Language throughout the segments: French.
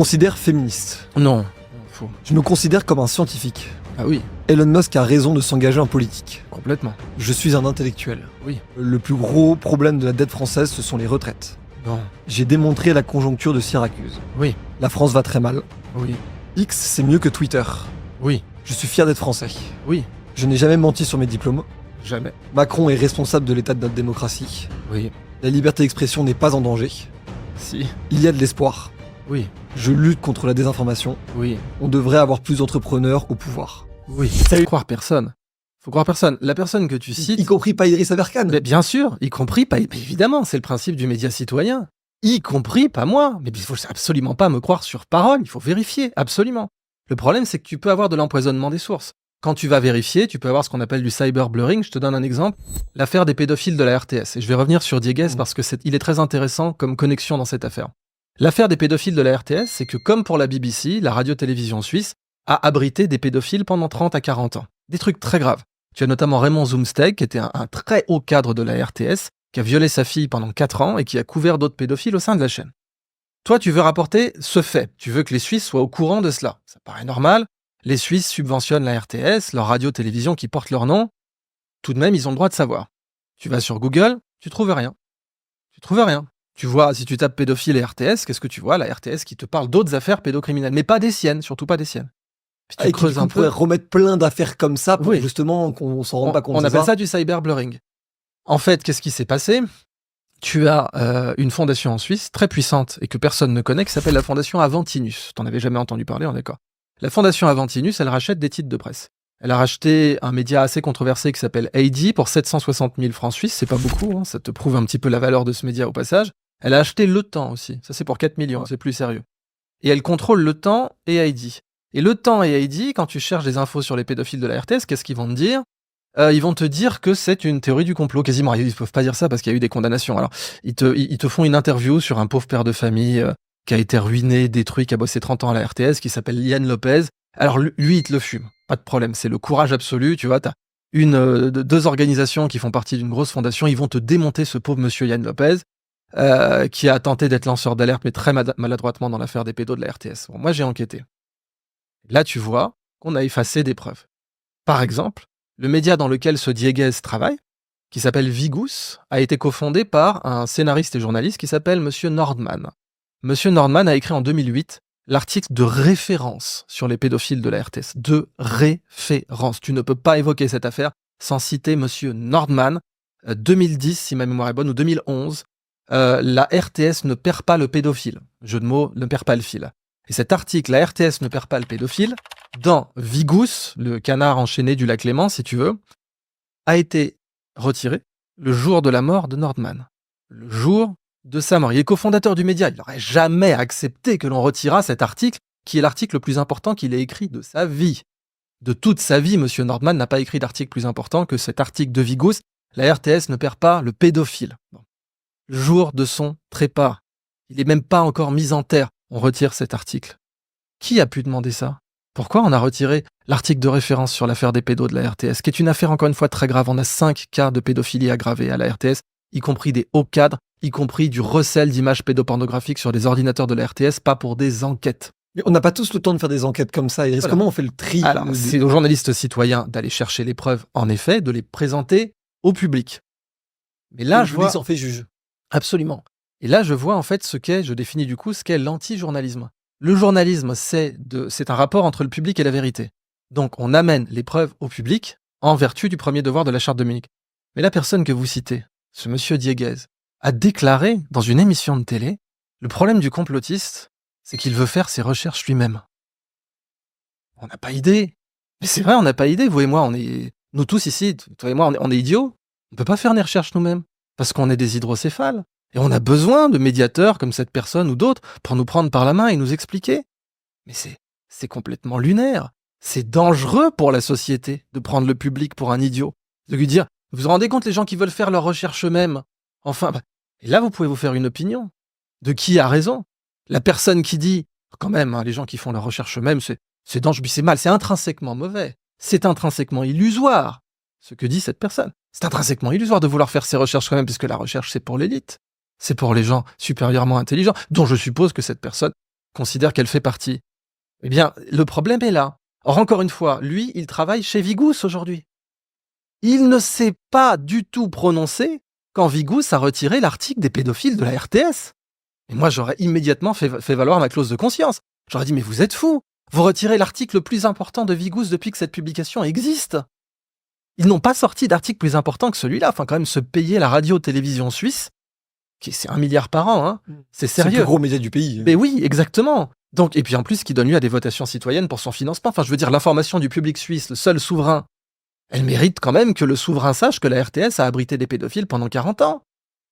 Considère féministe. Non, faux. Je me considère comme un scientifique. Ah oui, Elon Musk a raison de s'engager en politique. complètement. Je suis un intellectuel. Oui. Le plus gros problème de la dette française, ce sont les retraites. Bon, J'ai démontré la conjoncture de Syracuse. oui, La France va très mal. oui, X, c'est mieux que Twitter. oui, Je suis fier d'être français. oui, Je n'ai jamais menti sur mes diplômes. jamais. Macron est responsable de l'état de notre démocratie. Oui, La liberté d'expression n'est pas en danger. si, Il y a de l'espoir. oui, Je lutte contre la désinformation. oui, On devrait avoir plus d'entrepreneurs au pouvoir. oui. Faut croire personne. Faut croire personne. La personne que tu Y cites... compris pas Idriss Aberkan. Mais bien sûr, y compris pas... mais évidemment, c'est le principe du média citoyen. Y compris pas moi. Mais il faut absolument pas me croire sur parole, il faut vérifier, absolument. Le problème, c'est que tu peux avoir de l'empoisonnement des sources. Quand tu vas vérifier, tu peux avoir ce qu'on appelle du cyberblurring. Je te donne un exemple. L'affaire des pédophiles de la RTS. Et je vais revenir sur Dieguez parce que il est très intéressant comme connexion dans cette affaire. L'affaire des pédophiles de la RTS, c'est que comme pour la BBC, la radio-télévision suisse a abrité des pédophiles pendant 30 à 40 ans. Des trucs très graves. Tu as notamment Raymond Zumsteg, qui était un très haut cadre de la RTS, qui a violé sa fille pendant 4 ans et qui a couvert d'autres pédophiles au sein de la chaîne. Toi, tu veux rapporter ce fait. Tu veux que les Suisses soient au courant de cela. Ça paraît normal. Les Suisses subventionnent la RTS, leur radio-télévision qui porte leur nom. Tout de même, ils ont le droit de savoir. Tu vas sur Google, tu trouves rien. Tu trouves rien. Tu vois, si tu tapes pédophile et RTS, qu'est-ce que tu vois? La RTS qui te parle d'autres affaires pédocriminelles, mais pas des siennes, surtout pas des siennes. Puis tu Et creuses un on pourrait peu. remettre plein d'affaires comme ça pour Oui. justement qu'on s'en rende pas compte. On c'est appelle ça du cyberblurring. En fait, qu'est-ce qui s'est passé? Tu as une fondation en Suisse très puissante et que personne ne connaît qui s'appelle la fondation Aventinus. T'en avais jamais entendu parler, on est d'accord. La fondation Aventinus, elle rachète des titres de presse. Elle a racheté un média assez controversé qui s'appelle AD pour 760 000 francs suisses, c'est pas beaucoup, hein, ça te prouve un petit peu la valeur de ce média au passage. Elle a acheté Le Temps aussi, ça c'est pour 4 millions, c'est plus sérieux. Et elle contrôle Le Temps et AD. Et Le Temps et AD, quand tu cherches des infos sur les pédophiles de la RTS, qu'est-ce qu'ils vont te dire? Ils vont te dire que c'est une théorie du complot, quasiment. Ils peuvent pas dire ça parce qu'il y a eu des condamnations. Alors, ils te font une interview sur un pauvre père de famille qui a été ruiné, détruit, qui a bossé 30 ans à la RTS, qui s'appelle Liane Lopez. Alors, lui, il te le fume. Pas de problème. C'est le courage absolu. Tu vois, t'as deux organisations qui font partie d'une grosse fondation. Ils vont te démonter ce pauvre monsieur Liane Lopez, qui a tenté d'être lanceur d'alerte, mais très maladroitement dans l'affaire des pédos de la RTS. Bon, moi, j'ai enquêté. Là, tu vois qu'on a effacé des preuves. Par exemple, le média dans lequel ce Dieguez travaille, qui s'appelle Vigus, a été cofondé par un scénariste et journaliste qui s'appelle Monsieur Nordman. Monsieur Nordman a écrit en 2008 l'article de référence sur les pédophiles de la RTS. De référence. Tu ne peux pas évoquer cette affaire sans citer Monsieur Nordman. 2010, si ma mémoire est bonne, ou 2011, la RTS ne perd pas le pédophile. Jeu de mots, ne perd pas le fil. Et cet article, la RTS ne perd pas le pédophile, dans Vigus, le canard enchaîné du lac Léman, si tu veux, a été retiré le jour de la mort de Nordman. Le jour de sa mort. Il est cofondateur du média. Il n'aurait jamais accepté que l'on retirât cet article, qui est l'article le plus important qu'il ait écrit de sa vie. De toute sa vie, Monsieur Nordman n'a pas écrit d'article plus important que cet article de Vigus. La RTS ne perd pas le pédophile. Bon. Le jour de son trépas. Il n'est même pas encore mis en terre. On retire cet article. Qui a pu demander ça? Pourquoi on a retiré l'article de référence sur l'affaire des pédos de la RTS, qui est une affaire encore une fois très grave? On a 5 cas de pédophilie aggravés à la RTS, y compris des hauts cadres, y compris du recel d'images pédopornographiques sur les ordinateurs de la RTS, pas pour des enquêtes. Mais on n'a pas tous le temps de faire des enquêtes comme ça. Iris, Voilà. comment on fait le tri? Alors, c'est aux journalistes citoyens d'aller chercher les preuves, en effet, de les présenter au public. Mais là, je vois... s'en fait juge. Absolument. Et là, je vois en fait je définis du coup ce qu'est l'anti-journalisme. Le journalisme, c'est un rapport entre le public et la vérité. Donc, on amène les preuves au public en vertu du premier devoir de la Charte de Munich. Mais la personne que vous citez, ce monsieur Dieguez, a déclaré dans une émission de télé, le problème du complotiste, c'est qu'il veut faire ses recherches lui-même. On n'a pas idée. Mais c'est vrai, on n'a pas idée. Vous et moi, nous tous ici, toi et moi, on est idiots. On ne peut pas faire des recherches nous-mêmes parce qu'on est des hydrocéphales. Et on a besoin de médiateurs comme cette personne ou d'autres pour nous prendre par la main et nous expliquer. Mais c'est complètement lunaire. C'est dangereux pour la société de prendre le public pour un idiot. De lui dire, vous vous rendez compte les gens qui veulent faire leurs recherches eux-mêmes? Enfin, et là vous pouvez vous faire une opinion. De qui a raison? La personne qui dit, quand même, hein, les gens qui font leurs recherches eux-mêmes, c'est dangereux, c'est mal, c'est intrinsèquement mauvais. C'est intrinsèquement illusoire, ce que dit cette personne. C'est intrinsèquement illusoire de vouloir faire ses recherches quand même, puisque la recherche, c'est pour l'élite. C'est pour les gens supérieurement intelligents, dont je suppose que cette personne considère qu'elle fait partie. Eh bien, le problème est là. Or, encore une fois, lui, il travaille chez Vigous aujourd'hui. Il ne s'est pas du tout prononcé quand Vigous a retiré l'article des pédophiles de la RTS. Et moi, j'aurais immédiatement fait valoir ma clause de conscience. J'aurais dit, mais vous êtes fous. Vous retirez l'article le plus important de Vigous depuis que cette publication existe. Ils n'ont pas sorti d'article plus important que celui-là. Enfin, quand même, se payer la radio-télévision suisse, c'est 1 milliard par an, hein. C'est C'est le sérieux. plus gros média du pays. Mais oui, exactement. Donc, et puis en plus, qui donne lieu à des votations citoyennes pour son financement. Enfin, je veux dire, l'information du public suisse, le seul souverain, elle mérite quand même que le souverain sache que la RTS a abrité des pédophiles pendant 40 ans.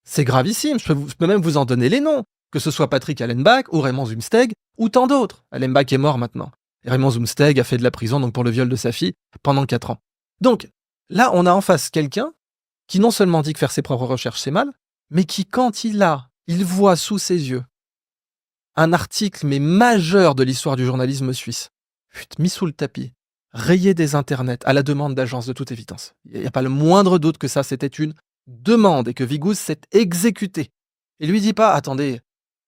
C'est gravissime. Je peux même vous en donner les noms. Que ce soit Patrick Allenbach ou Raymond Zumsteg ou tant d'autres. Allenbach est mort maintenant. Et Raymond Zumsteg a fait de la prison donc pour le viol de sa fille pendant 4 ans. Donc, là, on a en face quelqu'un qui non seulement dit que faire ses propres recherches, c'est mal, mais qui, quand il voit sous ses yeux un article mais majeur de l'histoire du journalisme suisse, mis sous le tapis, rayé des internets à la demande d'agences de toute évidence. Il n'y a pas le moindre doute que ça, c'était une demande et que Vigous s'est exécuté. Il lui dit pas, attendez,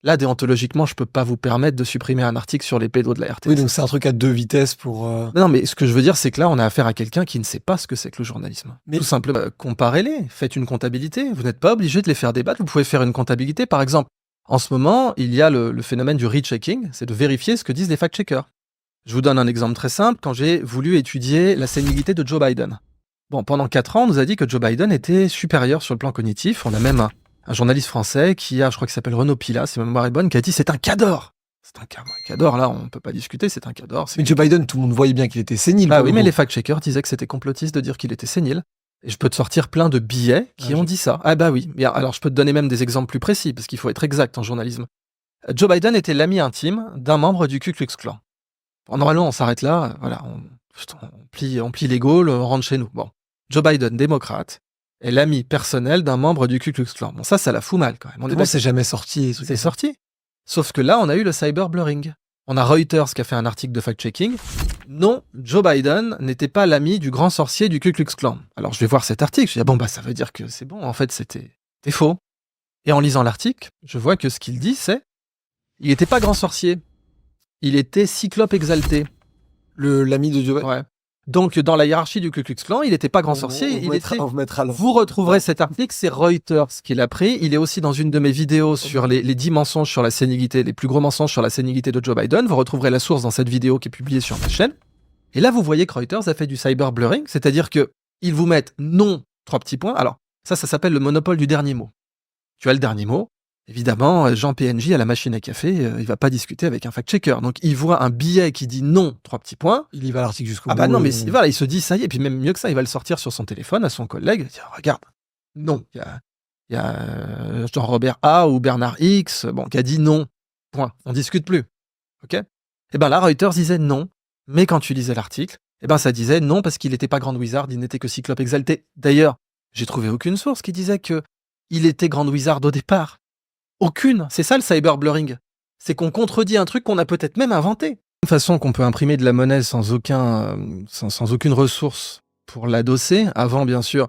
là, déontologiquement, je peux pas vous permettre de supprimer un article sur les pédos de la RTS. Oui, donc c'est un truc à 2 vitesses pour... Non, mais ce que je veux dire, c'est que là, on a affaire à quelqu'un qui ne sait pas ce que c'est que le journalisme. Mais- Tout simplement, comparez-les, faites une comptabilité. Vous n'êtes pas obligé de les faire débattre, vous pouvez faire une comptabilité. Par exemple, en ce moment, il y a le phénomène du rechecking, c'est de vérifier ce que disent les fact-checkers. Je vous donne un exemple très simple. Quand j'ai voulu étudier la sénilité de Joe Biden. Bon, pendant 4 ans, on nous a dit que Joe Biden était supérieur sur le plan cognitif. On a même un journaliste français qui a, je crois qu'il s'appelle Renaud Pilat, si ma mémoire est bonne, qui a dit c'est un cador. C'est un cador, là, on peut pas discuter, c'est un cador. Mais Joe Biden, tout le monde voyait bien qu'il était sénile. Ah pour oui, le mais coup. les fact-checkers disaient que c'était complotiste de dire qu'il était sénile. Et je peux te sortir plein de billets qui ont dit ça. Ah bah oui. Mais alors je peux te donner même des exemples plus précis, parce qu'il faut être exact en journalisme. Joe Biden était l'ami intime d'un membre du Ku Klux Klan. Bon, normalement, on s'arrête là, voilà, on plie les Gaules, on rentre chez nous. Bon. Joe Biden, démocrate, est l'ami personnel d'un membre du Ku Klux Klan. Bon, ça la fout mal quand même. On est Comment d'accord. c'est jamais sorti C'est sorti. Sauf que là, on a eu le cyberblurring. On a Reuters qui a fait un article de fact-checking. Non, Joe Biden n'était pas l'ami du grand sorcier du Ku Klux Klan. Alors je vais voir cet article, je dis, ah bon, bah ça veut dire que c'est bon, en fait c'était faux. Et en lisant l'article, je vois que ce qu'il dit, c'est il n'était pas grand sorcier, il était cyclope exalté. L'ami de Joe Biden. Ouais. Donc dans la hiérarchie du Ku Klux Klan, il n'était pas grand sorcier, On vous mettra là. Vous retrouverez cet article, c'est Reuters qui l'a pris. Il est aussi dans une de mes vidéos sur les 10 mensonges sur la sénilité, les plus gros mensonges sur la sénilité de Joe Biden. Vous retrouverez la source dans cette vidéo qui est publiée sur ma chaîne. Et là, vous voyez que Reuters a fait du cyberblurring, c'est-à-dire que ils vous mettent non, 3 petits points. Alors, ça s'appelle le monopole du dernier mot. Tu as le dernier mot. Évidemment, Jean PNJ à la machine à café, il va pas discuter avec un fact-checker. Donc, il voit un billet qui dit non, 3 petits points. Il y va à l'article jusqu'au Ah bout. bah non, mais voilà, il se dit ça y est, et puis même mieux que ça, il va le sortir sur son téléphone à son collègue, il va dire regarde, non, il y a Jean-Robert A ou Bernard X, bon, qui a dit non, point, on discute plus, ok. Et ben là, Reuters disait non, mais quand tu lisais l'article, et ben ça disait non parce qu'il n'était pas Grand Wizard, il n'était que Cyclope exalté. D'ailleurs, j'ai trouvé aucune source qui disait que il était Grand Wizard au départ. Aucune, c'est ça le cyberblurring, c'est qu'on contredit un truc qu'on a peut-être même inventé. Une façon qu'on peut imprimer de la monnaie sans aucune ressource pour l'adosser. Avant, bien sûr,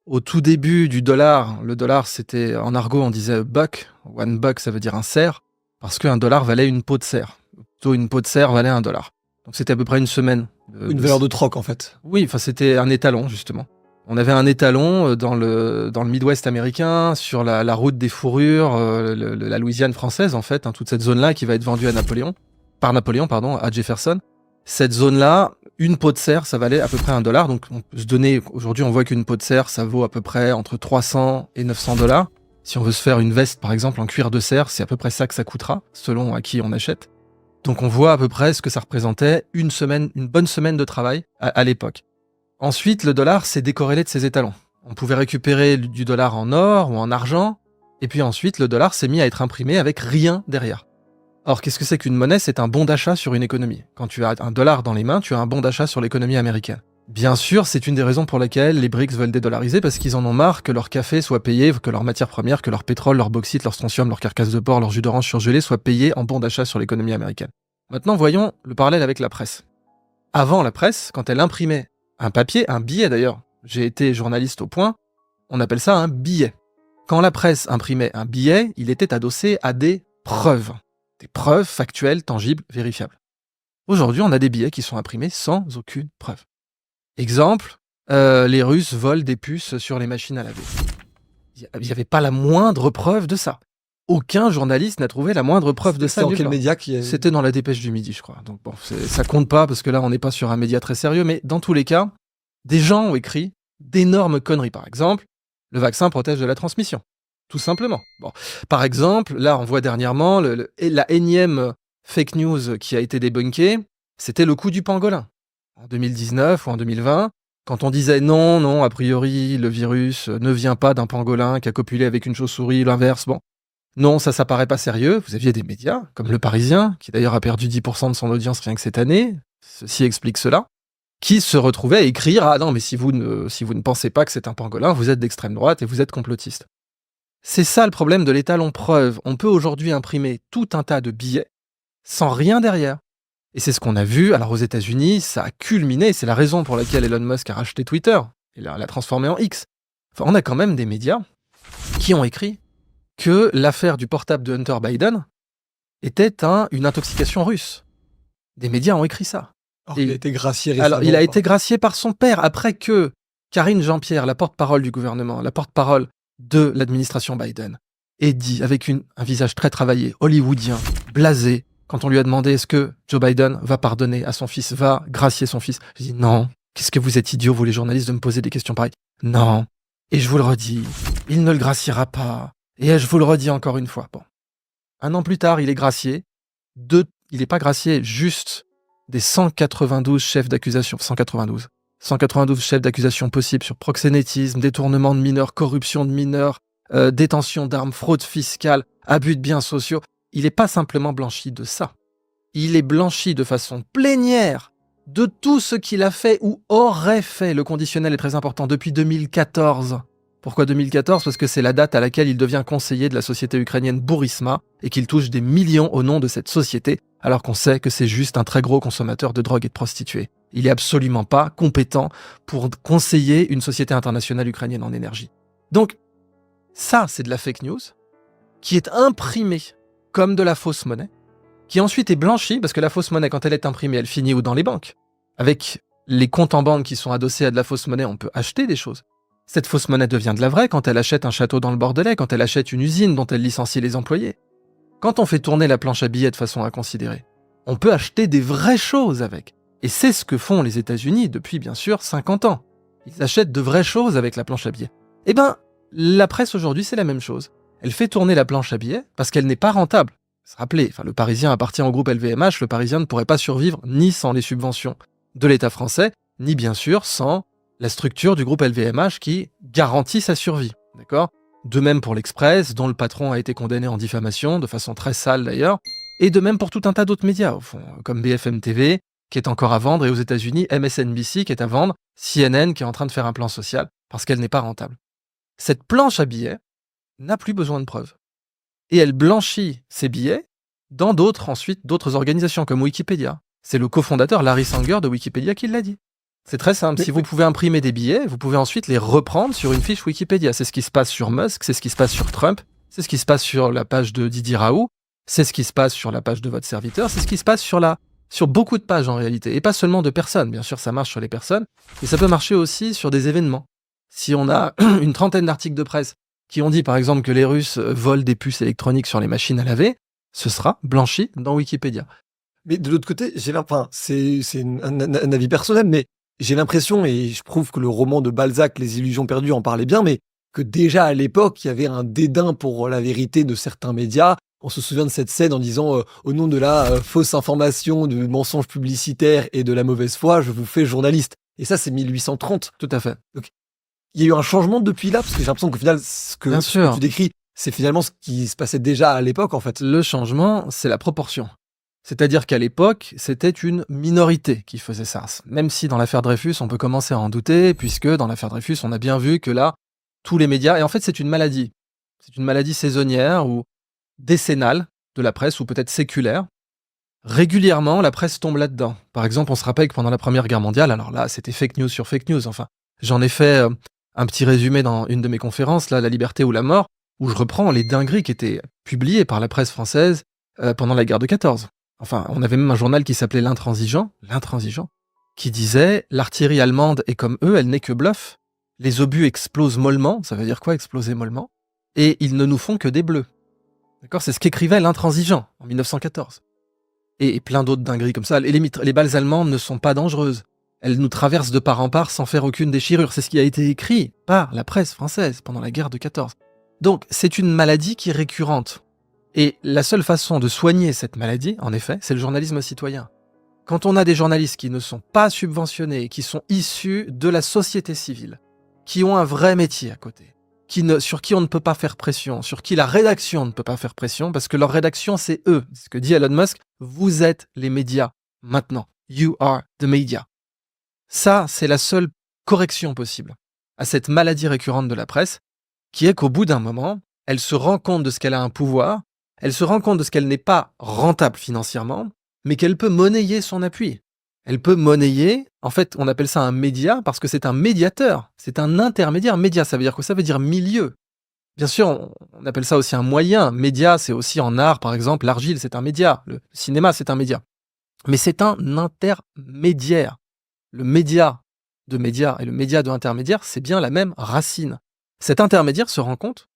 au tout début du dollar, le dollar, c'était, en argot, on disait buck. One buck, ça veut dire un cerf, parce qu'un dollar valait une peau de cerf. Plutôt, une peau de cerf valait $1. Donc, c'était à peu près une semaine. Une valeur de troc, en fait. Oui, enfin, c'était un étalon, justement. On avait un étalon dans le Midwest américain, sur la route des fourrures, la Louisiane française, en fait, hein, toute cette zone-là qui va être vendue par Napoléon, à Jefferson. Cette zone-là, une peau de cerf, ça valait à peu près $1. Donc, on peut se donner, aujourd'hui, on voit qu'une peau de cerf, ça vaut à peu près entre 300 et $900. Si on veut se faire une veste, par exemple, en cuir de cerf, c'est à peu près ça que ça coûtera, selon à qui on achète. Donc, on voit à peu près ce que ça représentait une bonne semaine de travail à l'époque. Ensuite, le dollar s'est décorrélé de ses étalons. On pouvait récupérer du dollar en or ou en argent, et puis ensuite, le dollar s'est mis à être imprimé avec rien derrière. Or, qu'est-ce que c'est qu'une monnaie ? C'est un bon d'achat sur une économie. Quand tu as un dollar dans les mains, tu as un bon d'achat sur l'économie américaine. Bien sûr, c'est une des raisons pour lesquelles les BRICS veulent dédollariser, parce qu'ils en ont marre que leur café soit payé, que leurs matières premières, que leur pétrole, leur bauxite, leur strontium, leur carcasse de porc, leur jus d'orange surgelé soient payés en bon d'achat sur l'économie américaine. Maintenant, voyons le parallèle avec la presse. Avant la presse, quand elle imprimait un papier, un billet d'ailleurs, j'ai été journaliste au Point, on appelle ça un billet. Quand la presse imprimait un billet, il était adossé à des preuves. des preuves factuelles, tangibles, vérifiables. Aujourd'hui, on a des billets qui sont imprimés sans aucune preuve. Exemple, les Russes volent des puces sur les machines à laver. Il n'y avait pas la moindre preuve de ça. Aucun journaliste n'a trouvé la moindre preuve de ça. C'était dans quel média C'était dans la Dépêche du Midi, je crois. Donc bon, ça compte pas parce que là, on n'est pas sur un média très sérieux. Mais dans tous les cas, des gens ont écrit d'énormes conneries. Par exemple, le vaccin protège de la transmission. Tout simplement. Bon. Par exemple, là, on voit dernièrement la énième fake news qui a été débunkée, c'était le coup du pangolin. En 2019 ou en 2020, quand on disait non, a priori, le virus ne vient pas d'un pangolin qui a copulé avec une chauve-souris, l'inverse, bon. Non, ça paraît pas sérieux. Vous aviez des médias, comme Le Parisien, qui d'ailleurs a perdu 10% de son audience rien que cette année, ceci explique cela, qui se retrouvaient à écrire « Ah non, mais si vous ne pensez pas que c'est un pangolin, vous êtes d'extrême droite et vous êtes complotiste. » C'est ça le problème de l'étalon preuve. On peut aujourd'hui imprimer tout un tas de billets sans rien derrière. Et c'est ce qu'on a vu. Alors aux États-Unis, ça a culminé. C'est la raison pour laquelle Elon Musk a racheté Twitter et l'a transformé en X. Enfin, on a quand même des médias qui ont écrit que l'affaire du portable de Hunter Biden était une intoxication russe. Des médias ont écrit ça. Il a été gracié récemment. Alors, il a été gracié par son père après que Karine Jean-Pierre, la porte-parole du gouvernement, la porte-parole de l'administration Biden, ait dit avec un visage très travaillé, hollywoodien, blasé, quand on lui a demandé est-ce que Joe Biden va pardonner à son fils, va gracier son fils. J'ai dit non. Qu'est-ce que vous êtes idiots, vous les journalistes, de me poser des questions pareilles. Non. Et je vous le redis, il ne le graciera pas. Et je vous le redis encore une fois. Bon. 1 an plus tard, il est gracié. Il n'est pas gracié juste des 192 chefs d'accusation. 192 chefs d'accusation possibles sur proxénétisme, détournement de mineurs, corruption de mineurs, détention d'armes, fraude fiscale, abus de biens sociaux. Il n'est pas simplement blanchi de ça. Il est blanchi de façon plénière de tout ce qu'il a fait ou aurait fait. Le conditionnel est très important depuis 2014. Pourquoi 2014 ? Parce que c'est la date à laquelle il devient conseiller de la société ukrainienne Burisma et qu'il touche des millions au nom de cette société, alors qu'on sait que c'est juste un très gros consommateur de drogue et de prostituées. Il n'est absolument pas compétent pour conseiller une société internationale ukrainienne en énergie. Donc, ça, c'est de la fake news qui est imprimée comme de la fausse monnaie, qui ensuite est blanchie, parce que la fausse monnaie, quand elle est imprimée, elle finit où ? Dans les banques. Avec les comptes en banque qui sont adossés à de la fausse monnaie, on peut acheter des choses. Cette fausse monnaie devient de la vraie quand elle achète un château dans le Bordelais, quand elle achète une usine dont elle licencie les employés. Quand on fait tourner la planche à billets de façon inconsidérée, on peut acheter des vraies choses avec. Et c'est ce que font les États-Unis depuis, bien sûr, 50 ans. Ils achètent de vraies choses avec la planche à billets. Eh bien, la presse aujourd'hui, c'est la même chose. Elle fait tourner la planche à billets parce qu'elle n'est pas rentable. Se rappeler, le Parisien appartient au groupe LVMH, le Parisien ne pourrait pas survivre ni sans les subventions de l'État français, ni bien sûr sans la structure du groupe LVMH qui garantit sa survie. D'accord ? De même pour l'Express, dont le patron a été condamné en diffamation, de façon très sale d'ailleurs, et de même pour tout un tas d'autres médias, au fond, comme BFM TV, qui est encore à vendre, et aux États-Unis, MSNBC, qui est à vendre, CNN, qui est en train de faire un plan social, parce qu'elle n'est pas rentable. Cette planche à billets n'a plus besoin de preuves. Et elle blanchit ces billets dans d'autres organisations, comme Wikipédia. C'est le cofondateur Larry Sanger de Wikipédia qui l'a dit. C'est très simple. Si vous pouvez imprimer des billets, vous pouvez ensuite les reprendre sur une fiche Wikipédia. C'est ce qui se passe sur Musk, c'est ce qui se passe sur Trump, c'est ce qui se passe sur la page de Didier Raoult, c'est ce qui se passe sur la page de votre serviteur, c'est ce qui se passe sur beaucoup de pages en réalité. Et pas seulement de personnes. Bien sûr, ça marche sur les personnes, mais ça peut marcher aussi sur des événements. Si on a une trentaine d'articles de presse qui ont dit par exemple que les Russes volent des puces électroniques sur les machines à laver, ce sera blanchi dans Wikipédia. Mais de l'autre côté, c'est un avis personnel, mais j'ai l'impression, et je prouve que le roman de Balzac, Les Illusions perdues, en parlait bien, mais que déjà à l'époque, il y avait un dédain pour la vérité de certains médias. On se souvient de cette scène en disant au nom de la fausse information, du mensonge publicitaire et de la mauvaise foi, je vous fais journaliste. Et ça, c'est 1830. Tout à fait. Donc, il y a eu un changement depuis là, parce que j'ai l'impression qu'au final, ce que tu décris, c'est finalement ce qui se passait déjà à l'époque, en fait. Le changement, c'est la proportion. C'est-à-dire qu'à l'époque, c'était une minorité qui faisait ça. Même si dans l'affaire Dreyfus, on peut commencer à en douter, puisque dans l'affaire Dreyfus, on a bien vu que là, tous les médias... Et en fait, c'est une maladie. C'est une maladie saisonnière ou décennale de la presse, ou peut-être séculaire. Régulièrement, la presse tombe là-dedans. Par exemple, on se rappelle que pendant la Première Guerre mondiale, alors là, c'était fake news sur fake news. Enfin, j'en ai fait un petit résumé dans une de mes conférences, là, La liberté ou la mort, où je reprends les dingueries qui étaient publiées par la presse française pendant la guerre de 14. Enfin, on avait même un journal qui s'appelait L'Intransigeant, qui disait « L'artillerie allemande est comme eux, elle n'est que bluff. Les obus explosent mollement. » Ça veut dire quoi, exploser mollement? Et ils ne nous font que des bleus. D'accord? C'est ce qu'écrivait L'Intransigeant en 1914. Et plein d'autres dingueries comme ça. Les balles allemandes ne sont pas dangereuses. Elles nous traversent de part en part sans faire aucune déchirure. C'est ce qui a été écrit par la presse française pendant la guerre de 14. Donc, c'est une maladie qui est récurrente. Et la seule façon de soigner cette maladie, en effet, c'est le journalisme citoyen. Quand on a des journalistes qui ne sont pas subventionnés, qui sont issus de la société civile, qui ont un vrai métier à côté, sur qui on ne peut pas faire pression, sur qui la rédaction ne peut pas faire pression, parce que leur rédaction, c'est eux. C'est ce que dit Elon Musk, vous êtes les médias maintenant. You are the media. Ça, c'est la seule correction possible à cette maladie récurrente de la presse, qui est qu'au bout d'un moment, elle se rend compte de ce qu'elle a un pouvoir, elle se rend compte de ce qu'elle n'est pas rentable financièrement, mais qu'elle peut monnayer son appui. Elle peut monnayer, en fait, on appelle ça un média parce que c'est un médiateur, c'est un intermédiaire. Média, ça veut dire quoi? Ça veut dire milieu. Bien sûr, on appelle ça aussi un moyen. Média, c'est aussi en art, par exemple, l'argile, c'est un média. Le cinéma, c'est un média. Mais c'est un intermédiaire. Le média de média et le média de intermédiaire, c'est bien la même racine. Cet intermédiaire se rend compte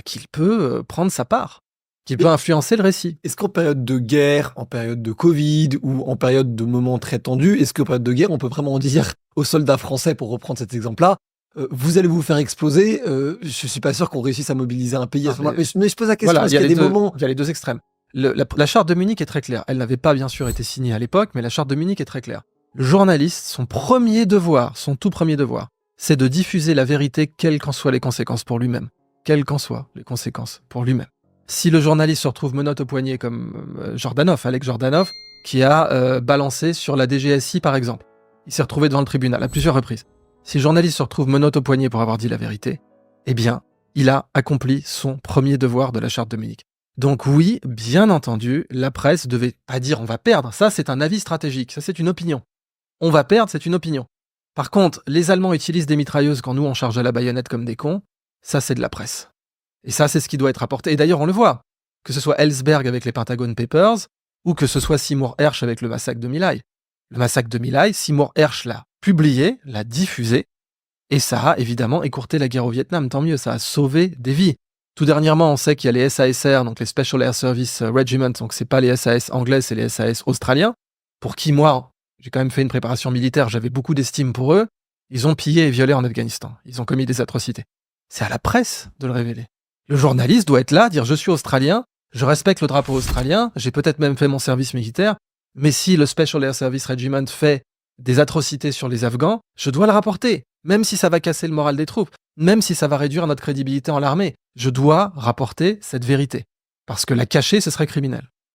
qu'il peut prendre sa part, qu'il peut influencer le récit. Est-ce qu'en période de guerre, en période de Covid ou en période de moments très tendus, est-ce qu'en période de guerre, on peut vraiment dire aux soldats français, pour reprendre cet exemple-là, vous allez vous faire exploser, je suis pas sûr qu'on réussisse à mobiliser un pays à ce moment-là. Mais je pose la question, est-ce qu'il y a des moments... Il y a les deux extrêmes. La charte de Munich est très claire. Elle n'avait pas bien sûr été signée à l'époque, mais la charte de Munich est très claire. Le journaliste, son tout premier devoir, c'est de diffuser la vérité, quelles qu'en soient les conséquences pour lui-même. Quelles qu'en soient les conséquences pour lui-même. Si le journaliste se retrouve menottes au poignet comme Alex Jordanov, qui a balancé sur la DGSI par exemple, il s'est retrouvé devant le tribunal à plusieurs reprises. Si le journaliste se retrouve menottes au poignet pour avoir dit la vérité, eh bien, il a accompli son premier devoir de la charte de Munich. Donc oui, bien entendu, la presse devait pas dire on va perdre, ça c'est un avis stratégique, ça c'est une opinion. On va perdre, c'est une opinion. Par contre, les Allemands utilisent des mitrailleuses quand nous on charge à la baïonnette comme des cons, ça c'est de la presse. Et ça c'est ce qui doit être apporté. Et d'ailleurs on le voit, que ce soit Ellsberg avec les Pentagon Papers, ou que ce soit Seymour Hersh avec le massacre de My Lai. Le massacre de My Lai, Seymour Hersh l'a publié, l'a diffusé, et ça a évidemment écourté la guerre au Vietnam, tant mieux, ça a sauvé des vies. Tout dernièrement, on sait qu'il y a les SASR, donc les Special Air Service Regiment, donc c'est pas les SAS anglais, c'est les SAS australiens, pour qui moi, j'ai quand même fait une préparation militaire, j'avais beaucoup d'estime pour eux, ils ont pillé et violé en Afghanistan, ils ont commis des atrocités. C'est à la presse de le révéler. Le journaliste doit être là, dire je suis australien, je respecte le drapeau australien, j'ai peut-être même fait mon service militaire, mais si le Special Air Service Regiment fait des atrocités sur les Afghans, je dois le rapporter, même si ça va casser le moral des troupes, même si ça va réduire notre crédibilité en l'armée, je dois rapporter cette vérité. Parce que la cacher, ce serait criminel.